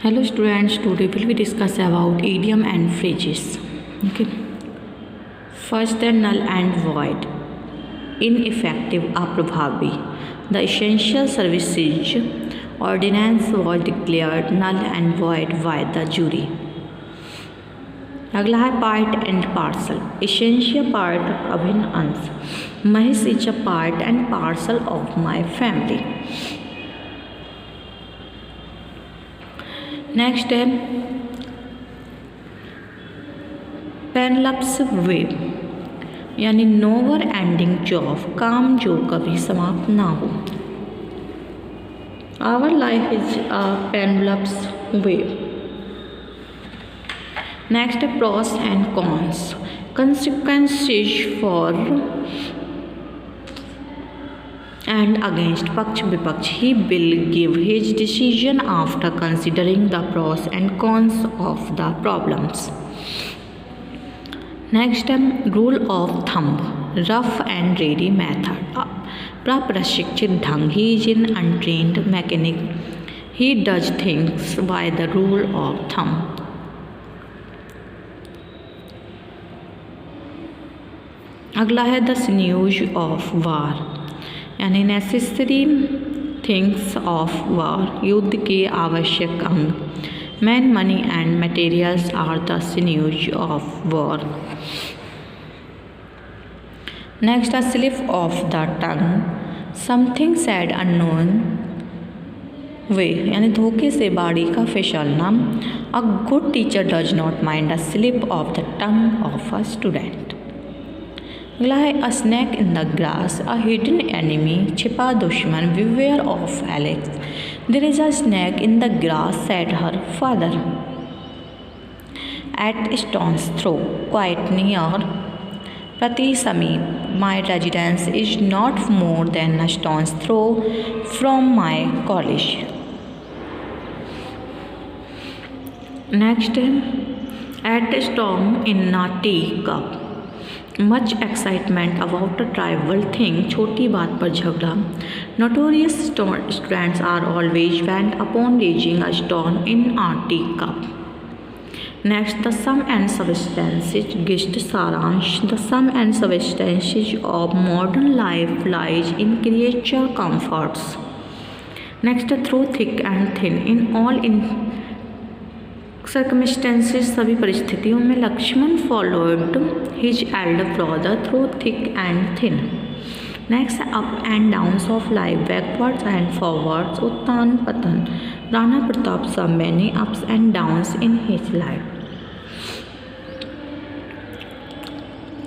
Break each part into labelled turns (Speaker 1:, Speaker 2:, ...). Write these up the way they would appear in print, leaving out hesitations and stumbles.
Speaker 1: Hello students, today will we discuss about idiom and phrases. Okay. First, the null and void. Ineffective, अप्रभावी. The essential services ordinance was declared null and void by the jury. अगला है part and parcel. Essential part अभिन्न अंश. Mahesh is a part and parcel of my family. Next है Penelope's web यानी never ending job, काम जो कभी समाप्त ना हो. Our life is a Penelope's web. Next है pros and cons. Consequences for and against, पक्ष विपक्ष. He will give his decision after considering the pros and cons of the problems. Next, rule of thumb, rough and ready method. प्रशिक्षित ढंग. He is an untrained mechanic. He does things by the rule of thumb. अगला है the sinews of war यानी necessary things of war, युद्ध के आवश्यक अंग. Man, money and materials are the sinews of war. Next, the slip of the tongue, something said unknown way यानी धोखे से बाड़ी का फिसलना. A good teacher does not mind the slip of the tongue of a student. अगला है a snake in the grass, a hidden enemy, छिपा दुश्मन. Beware of Alex, there is a snake in the grass said her father. At stone's throw, quite near, प्रति समीप. My residence is not more than a stone's throw from my college. Next, at storm in a tea cup, much excitement about a trivial thing, छोटी बात पर झगड़ा. Notorious students are always went upon raising a stone in a tea cup. Next, the sum and substances gist सारांश. The sum and substances of modern life lies in creature comforts. Next, through thick and thin in all in circumstances, सभी परिस्थितियों में. Lakshman followed his elder brother through thick and thin. Next, up and downs of life, backwards and forwards, उत्थान पतन. Rana Pratap saw many ups and downs in his life.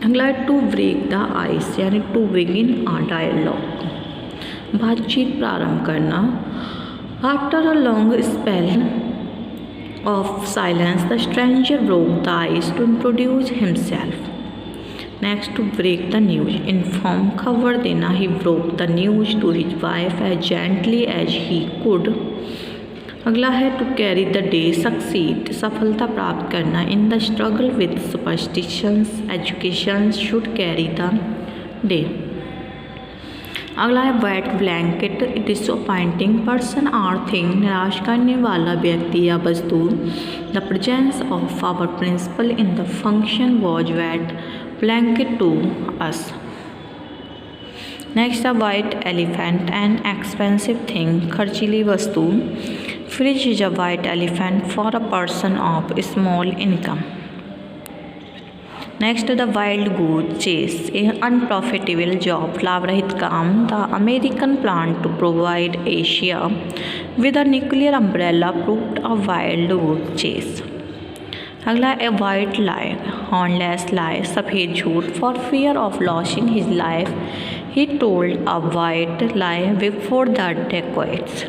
Speaker 1: अगला है to break the ice यानी to begin a dialogue, बातचीत प्रारंभ करना. After a long spell of silence, the stranger broke the ice to introduce himself. Next, to break the news, inform, खबर देना. He broke the news to his wife as gently as he could. अगला है to carry the day, succeed, सफलता प्राप्त करना. In the struggle with superstitions, education should carry the day. अगला है wet blanket, disappointing person or thing, निराश करने वाला व्यक्ति या वस्तु. The presence of our principal in the function was wet blanket to us. Next, the white elephant an expensive thing, खर्चीली वस्तु. Fridge is a white elephant for a person of small income. Next, the wild goose chase, a unprofitable job, लाभरहित काम. The American plan to provide Asia with a nuclear umbrella proved a wild goose chase. अगला a white lie, hornless lie, सफ़ेद झूठ. For fear of losing his life he told a white lie before the dacoits.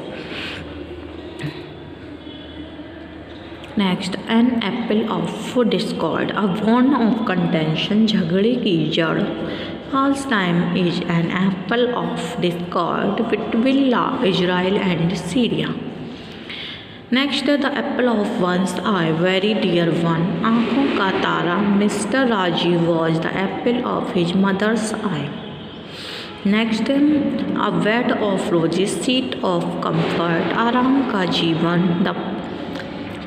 Speaker 1: Next, an apple of discord, a born of contention, झगड़े की जड़. False time is an apple of discord between Israel and Syria. Next, the apple of one's eye, very dear one, आँखों का तारा. Mr Rajiv was the apple of his mother's I. Next, a bed of roses, seat of comfort, आराम का जीवन. The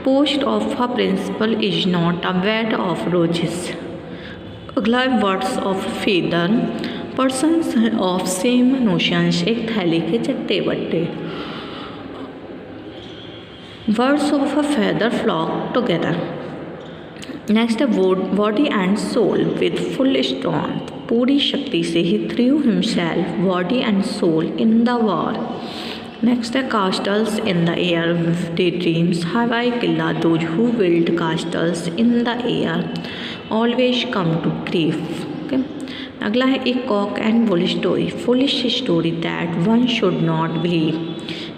Speaker 1: post of a principal is not a bed of roses. अगला है words of feather, persons of same notions, एक थैली के चट्टे बट्टे। Words of a feather flock together। Next है body and soul with full strength, पूरी शक्ति से he threw himself body and soul in the war. Next है castles in the air day dreams हवाई किला, those who build castles in the air always come to grief. Okay, अगला है एक cock and bull story, foolish story that one should not believe,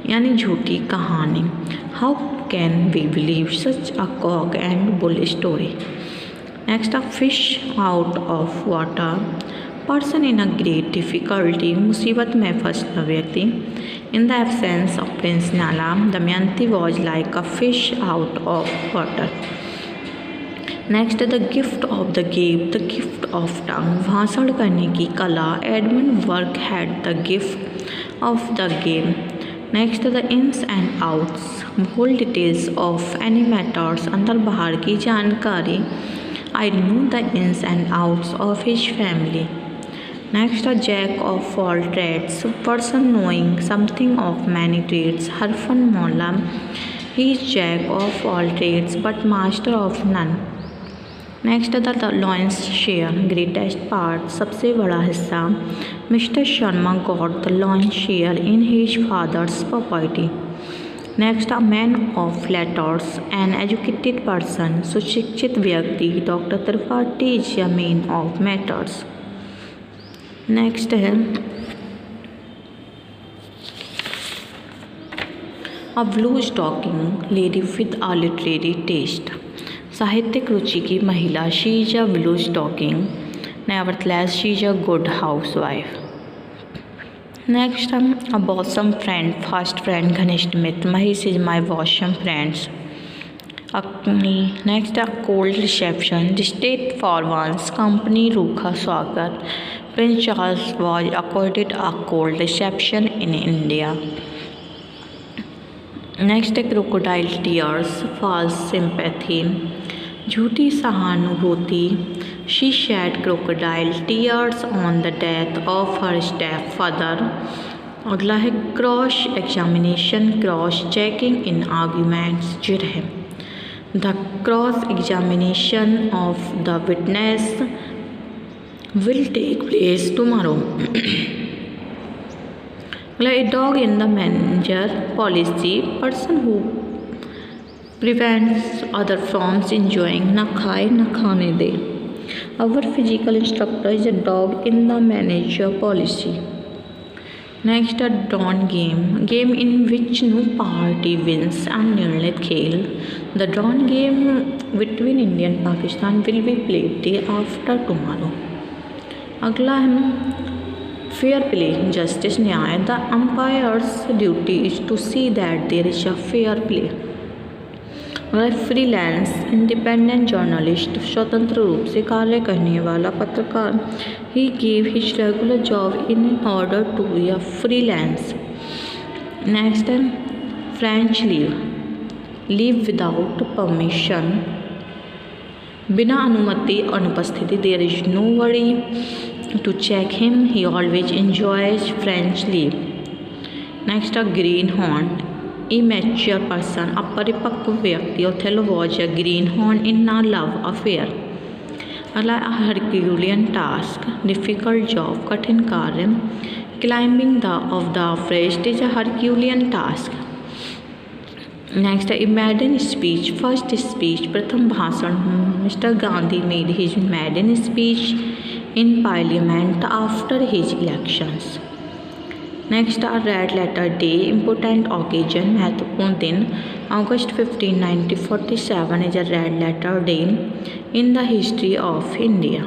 Speaker 1: यानी झूठी कहानी। How can we believe such a cock and bull story. Next a fish out of water, person in a great difficulty, मुसीबत में फंसा व्यक्ति। In the absence of prince Nala, Damayanti was like a fish out of water. Next the gift of the game, the gift of tongue, भाषण करने की कला। Edmund Burke had the gift of the game. Next the ins and outs, whole details of any matters, अंदर बाहर की जानकारी। I know the ins and outs of his family. Next a jack of all trades, person knowing something of many trades. हरफन मौला, he is jack of all trades but master of none. Next the lion's share, greatest part, सबसे बड़ा हिस्सा। Mr Sharma got the lion's share in his father's property. Next a man of letters, an educated person, सुशिक्षित व्यक्ति। Doctor Tripathi is a man of matters. Next है a blue stocking lady with a literary taste, साहित्यिक रुचि की महिला। She is a blue stocking, nevertheless she is a good housewife. Next a bosom friend, fast friend, घनिष्ठ मित्र। Mahesh is my bosom friends. Next a cold reception, state for once, company, रूखा स्वागत। Prince Charles was accorded a cold reception in India. Next crocodile tears, false sympathy, झूठी सहानुभूति। She shed crocodile tears on the death of her stepfather. अगला है cross examination, cross checking in arguments, जुर्म। The cross examination of the witness will take place tomorrow। A dog in the manger policy, person who prevents other from enjoying, ना खाए ना खाने दे। Our physical instructor is a dog in the manager policy। Next a dawn game, game in which no party wins and निर्णित खेल। The dawn game between India and Pakistan will be played day after tomorrow। अगला है fair play, justice, न्याय। The umpire's duty is to see that there is a fair play. अगला freelance, independent journalist, स्वतंत्र रूप से कार्य करने वाला पत्रकार। He gave his regular job in order to be a freelance. Next है French leave, leave without permission, बिना अनुमति अनुपस्थिति। There is no worry to check him, he always enjoys French leave. Next a green horn, immature person, अपरिपक्व व्यक्ति। Othello was a green horn in a love affair. अगला Herculean task, difficult job, कठिन कार्य। Climbing the of the Everest is a Herculean task. Next है maiden speech, first speech, प्रथम भाषण। Mister Gandhi made his maiden speech in parliament after his elections. Next are red letter day, important occasion, महत्वपूर्ण दिन। August 15, 1947 is a red letter day in the history of India.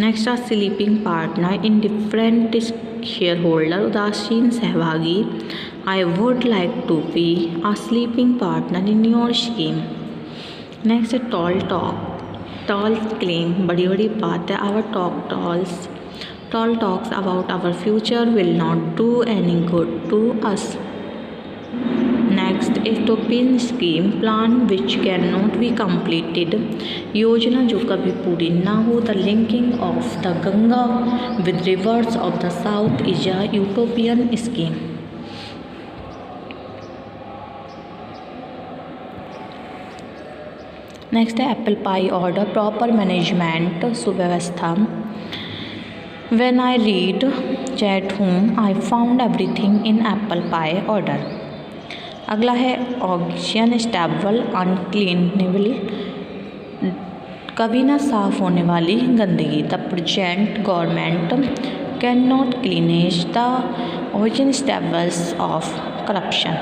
Speaker 1: Next are sleeping partner, indifferent share holder, उदासीन सहभागी। I would like to be a sleeping partner in your scheme। Next है tall talk, tall claim, बड़ी बड़ी बात है। Our tall talks about our future will not do any good to us। Next a utopian scheme plan which can not be completed, योजना जो कभी पूरी ना हो. The linking of the Ganga with rivers of the south is a utopian scheme. Next है apple pie order proper management सुव्यवस्था. When I read at home, I found everything in apple pie order. अगला है oxygen stable अनक्लीनेबल, कभी ना साफ होने वाली गंदगी. The present government can not cleanse the oxygen stables of corruption.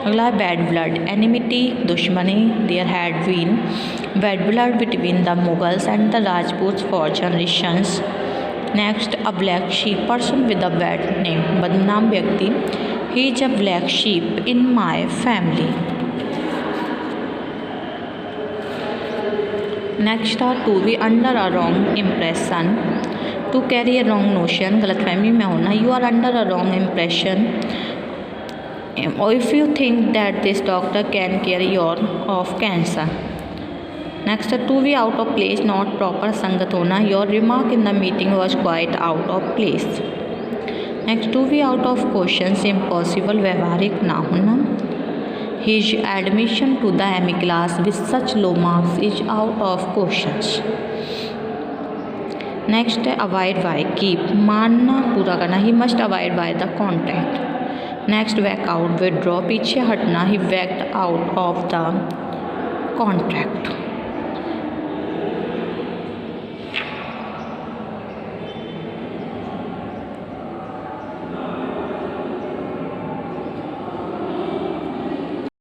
Speaker 1: अगला है बैड ब्लड एनिमिटी दुश्मनी. There had been bad blood between the Mughals and the Rajput for generations. Next a black sheep person with a bad name, बदनाम व्यक्ति. He is a black sheep in my family. Next are to be under a wrong impression, to carry a wrong notion, गलतफहमी में होना. You are under a wrong impression if you think that this doctor can care your of cancer. Next to be out of place not proper, संगत होना. Your remark in the meeting was quite out of place. Next to be out of question impossible, व्यवहारिक ना होना. His admission to the MA class with such low marks is out of questions. Next है avoid by keep, मानना पूरा करना. He must avoid by the contact. Next back out withdraw, पीछे हटना. He backed out of the contract.